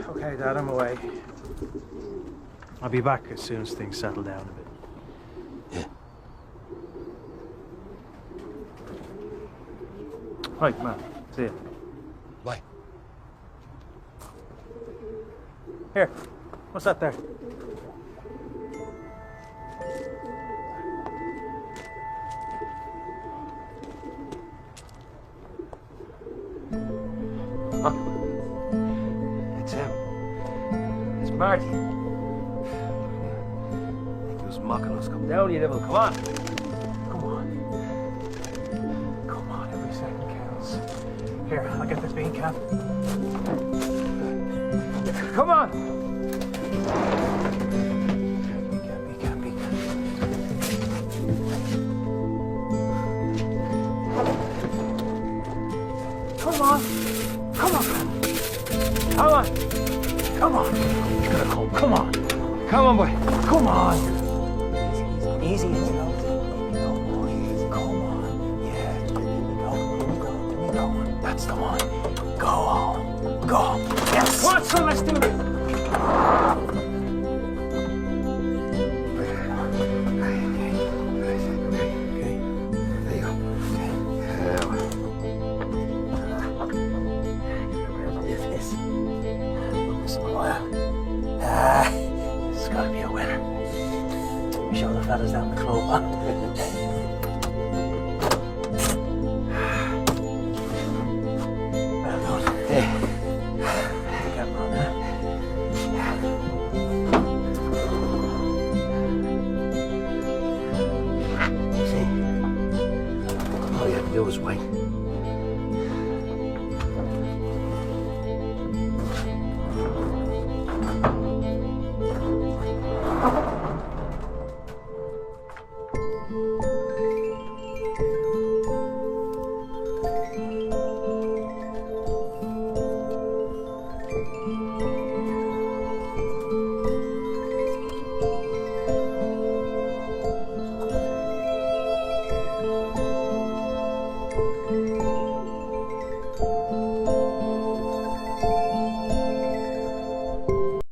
Okay, Dad, I'm away. I'll be back as soon as things settle down a bit. Yeah. Right, man. See you. Bye. Here. What's that there? It's him. It's Marty. He was mocking us. Come down, you devil. Come on. Come on. Come on, every second counts. Here, I'll get this bean can. Come on! Bean can. Come on! Come on! Come on! Come on! You're gonna come. Come on! Come on, boy. Come on! Easy, easy, no, boy. Come on. Yeah. Here we go. That's the one. Go on. Go. Yes! Come on, son, let's do this! It's gotta be a winner. Show the fellas down the club, huh? Well done. Hey. Get on there. See? All you have to do is wait.